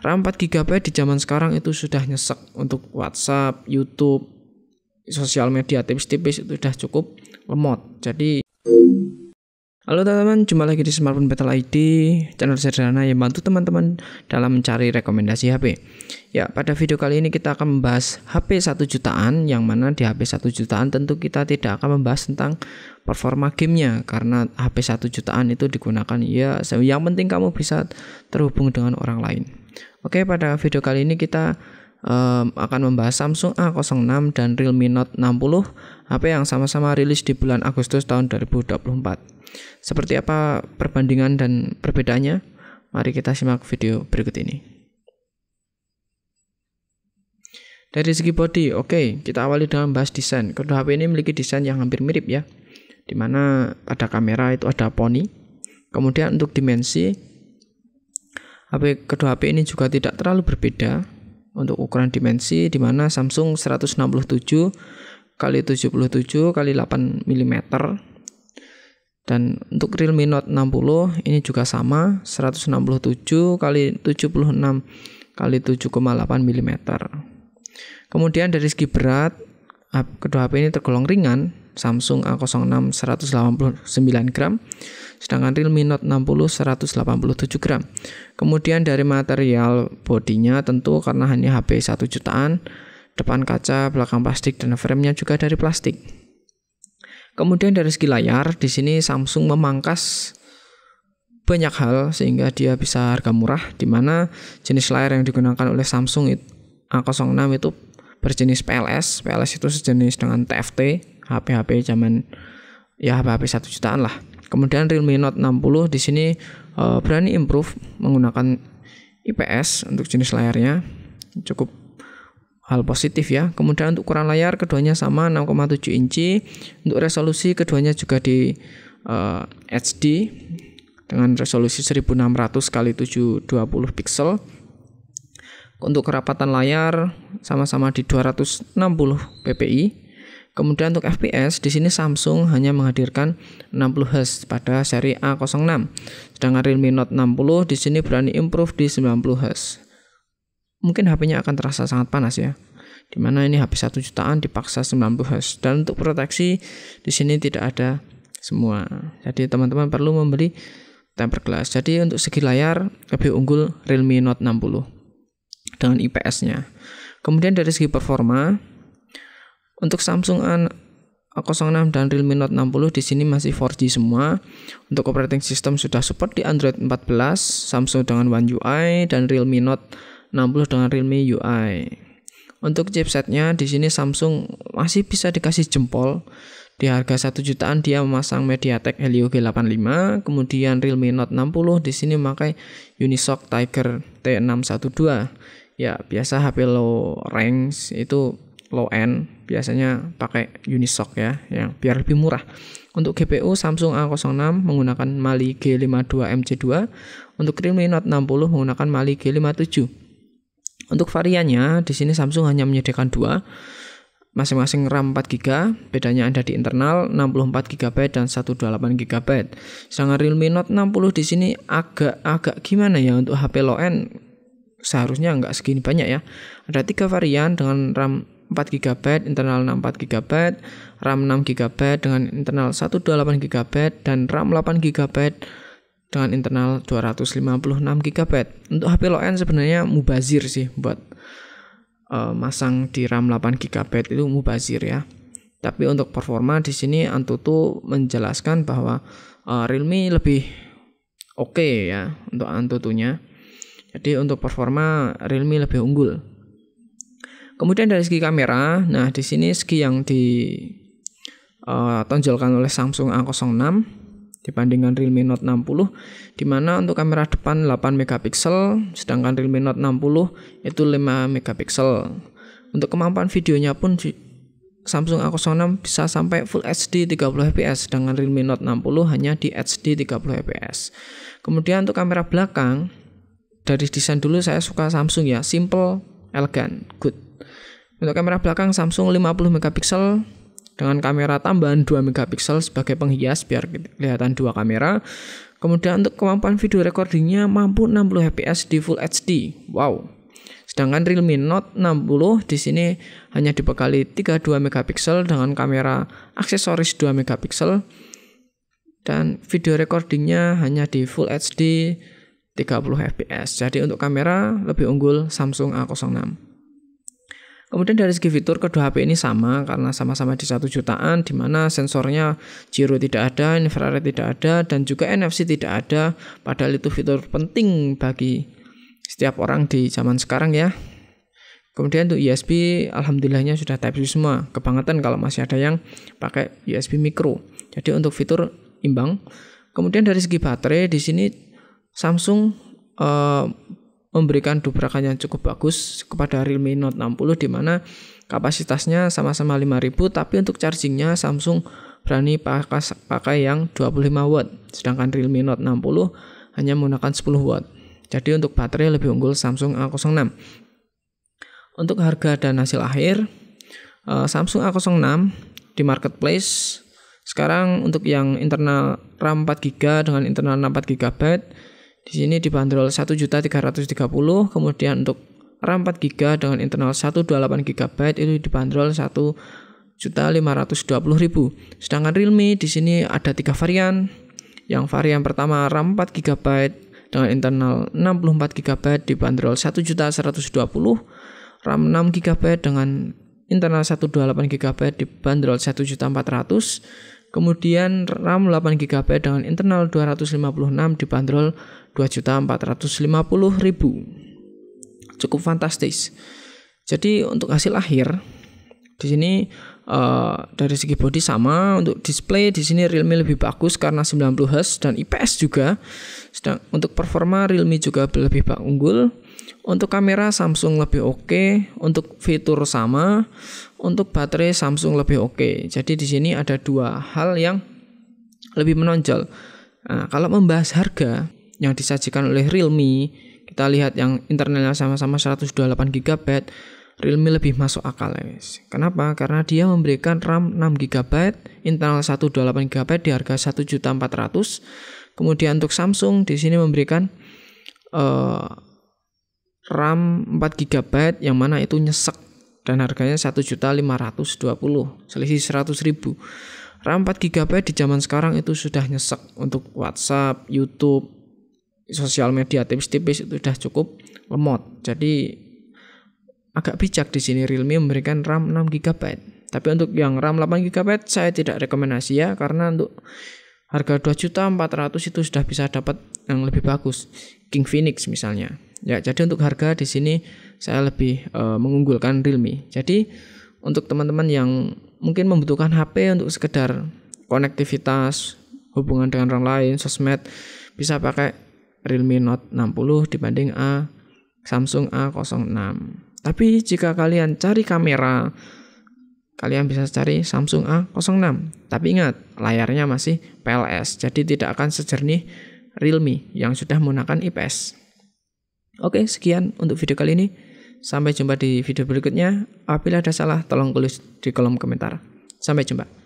RAM 4 GB di zaman sekarang itu sudah nyesek untuk WhatsApp, YouTube, sosial media tipis-tipis itu sudah cukup lemot. Jadi halo teman-teman, jumpa lagi di Smartphone Battle ID, channel sederhana yang bantu teman-teman dalam mencari rekomendasi HP. Ya, pada video kali ini kita akan membahas HP 1 jutaan, yang mana di HP 1 jutaan tentu kita tidak akan membahas tentang performa gamenya, karena HP 1 jutaan itu digunakan ya yang penting kamu bisa terhubung dengan orang lain. Oke, pada video kali ini kita akan membahas Samsung A06 dan Realme Note 60, HP yang sama-sama rilis di bulan Agustus tahun 2024. Seperti apa perbandingan dan perbedaannya? Mari kita simak video berikut ini. Dari segi body, oke, kita awali dengan bahas desain. Kedua HP ini memiliki desain yang hampir mirip ya, dimana pada kamera itu ada poni. Kemudian untuk dimensi, kedua HP ini juga tidak terlalu berbeda untuk ukuran dimensi, dimana Samsung 167 x 77 x 8 mm, dan untuk Realme Note 60 ini juga sama 167 x 76 x 7,8 mm. Kemudian dari segi berat, kedua HP ini tergolong ringan. Samsung A06 189 gram, sedangkan Realme Note 60 187 gram. Kemudian dari material bodinya, tentu karena hanya HP 1 jutaan, depan kaca, belakang plastik, dan frame-nya juga dari plastik. Kemudian dari segi layar, di sini Samsung memangkas banyak hal sehingga dia bisa harga murah, di mana jenis layar yang digunakan oleh Samsung A06 itu berjenis PLS. PLS itu sejenis dengan TFT, HP-HP zaman ya HP-HP 1 jutaan lah. Kemudian Realme Note 60 di sini berani improve menggunakan IPS untuk jenis layarnya, cukup hal positif ya. Kemudian untuk ukuran layar keduanya sama 6,7 inci. Untuk resolusi keduanya juga di HD dengan resolusi 1600 x 720 pixel. Untuk kerapatan layar sama-sama di 260 ppi. Kemudian untuk FPS di sini Samsung hanya menghadirkan 60 Hz pada seri A06. Sedangkan Realme Note 60 di sini berani improve di 90 Hz. Mungkin HP-nya akan terasa sangat panas ya. Dimana ini HP 1 jutaan dipaksa 90 Hz, dan untuk proteksi di sini tidak ada semua. Jadi teman-teman perlu membeli tempered glass. Jadi untuk segi layar lebih unggul Realme Note 60 dengan IPS-nya. Kemudian dari segi performa, untuk Samsung A06 dan Realme Note 60 di sini masih 4G semua. Untuk operating system sudah support di Android 14, Samsung dengan One UI, dan Realme Note 60 dengan Realme UI. Untuk chipsetnya di sini Samsung masih bisa dikasih jempol. Di harga 1 jutaan dia memasang MediaTek Helio G85. Kemudian Realme Note 60 di sini memakai Unisoc Tiger T612. Ya, biasa HP low range itu low end biasanya pakai Unisoc ya, yang biar lebih murah. Untuk GPU Samsung A06 menggunakan Mali G52 MC2, untuk Realme Note 60 menggunakan Mali G57. Untuk variannya di sini Samsung hanya menyediakan dua, masing-masing RAM 4GB, bedanya ada di internal 64GB dan 128GB. Sedangkan Realme Note 60 di sini agak gimana ya, untuk HP low end seharusnya nggak segini banyak ya. Ada 3 varian dengan RAM 4GB, internal 64GB, RAM 6GB dengan internal 128GB, dan RAM 8GB dengan internal 256GB. Untuk HP low end sebenarnya mubazir sih buat masang di RAM 8GB itu mubazir ya. Tapi untuk performa di sini Antutu menjelaskan bahwa Realme lebih oke ya untuk Antutunya. Jadi untuk performa Realme lebih unggul. Kemudian dari segi kamera, nah di sini segi yang ditonjolkan oleh Samsung A06 dibandingkan Realme Note 60, di mana untuk kamera depan 8 megapiksel, sedangkan Realme Note 60 itu 5 megapiksel. Untuk kemampuan videonya pun Samsung A06 bisa sampai Full HD 30 fps, sedangkan Realme Note 60 hanya di HD 30 fps. Kemudian untuk kamera belakang, dari desain dulu saya suka Samsung ya, simple, elegan, good. Untuk kamera belakang Samsung 50 megapiksel dengan kamera tambahan 2 megapiksel sebagai penghias biar kelihatan dua kamera. Kemudian untuk kemampuan video recordingnya mampu 60 fps di Full HD. Wow. Sedangkan Realme Note 60 di sini hanya dibekali 32 megapiksel dengan kamera aksesoris 2 megapiksel dan video recordingnya hanya di Full HD 30 fps. Jadi untuk kamera lebih unggul Samsung A06. Kemudian dari segi fitur kedua HP ini sama karena sama-sama di 1 jutaan, di mana sensornya gyro tidak ada, infrared tidak ada, dan juga NFC tidak ada. Padahal itu fitur penting bagi setiap orang di zaman sekarang ya. Kemudian untuk USB, alhamdulillahnya sudah Type-C semua. Kebangetan kalau masih ada yang pakai USB micro. Jadi untuk fitur imbang. Kemudian dari segi baterai di sini Samsung memberikan dobrakan yang cukup bagus kepada Realme Note 60 di mana kapasitasnya sama-sama 5000, tapi untuk chargingnya Samsung berani pakai yang 25 watt, sedangkan Realme Note 60 hanya menggunakan 10 watt. Jadi untuk baterai lebih unggul Samsung A06. Untuk harga dan hasil akhir, Samsung A06 di marketplace sekarang untuk yang internal RAM 4GB dengan internal 64GB di sini dibanderol 1.330.000, kemudian untuk RAM 4GB dengan internal 128GB itu dibanderol 1.520.000. Sedangkan Realme di sini ada 3 varian. Yang varian pertama RAM 4GB dengan internal 64GB dibanderol 1.120.000, RAM 6GB dengan internal 128GB dibanderol 1.400.000. Kemudian RAM 8GB dengan internal 256 dibanderol 2.450.000. Cukup fantastis. Jadi untuk hasil akhir di sini dari segi bodi sama. Untuk display di sini Realme lebih bagus karena 90Hz dan IPS juga. Sedang untuk performa Realme juga lebih unggul. Untuk kamera Samsung lebih oke, untuk fitur sama, untuk baterai Samsung lebih oke. Jadi di sini ada 2 hal yang lebih menonjol. Nah, kalau membahas harga yang disajikan oleh Realme, kita lihat yang internalnya sama-sama 128GB, Realme lebih masuk akal ya guys. Kenapa? Karena dia memberikan RAM 6GB, internal 128GB di harga 1.400.000. Kemudian untuk Samsung di sini memberikan RAM 4GB yang mana itu nyesek dan harganya 1.520.000, selisih 100.000. RAM 4GB di zaman sekarang itu sudah nyesek untuk WhatsApp, YouTube, sosial media tipis-tipis itu sudah cukup lemot. Jadi agak bijak di sini Realme memberikan RAM 6GB. Tapi untuk yang RAM 8GB saya tidak rekomendasi ya, karena untuk harga 2.400.000 itu sudah bisa dapat yang lebih bagus, King Phoenix misalnya. Ya, jadi untuk harga di sini saya lebih mengunggulkan Realme. Jadi untuk teman-teman yang mungkin membutuhkan HP untuk sekedar konektivitas, hubungan dengan orang lain, sosmed, bisa pakai Realme Note 60 dibanding Samsung A06. Tapi jika kalian cari kamera, kalian bisa cari Samsung A06. Tapi ingat, layarnya masih PLS, jadi tidak akan sejernih Realme yang sudah menggunakan IPS. Oke, sekian untuk video kali ini. Sampai jumpa di video berikutnya. Apabila ada salah, tolong tulis di kolom komentar. Sampai jumpa.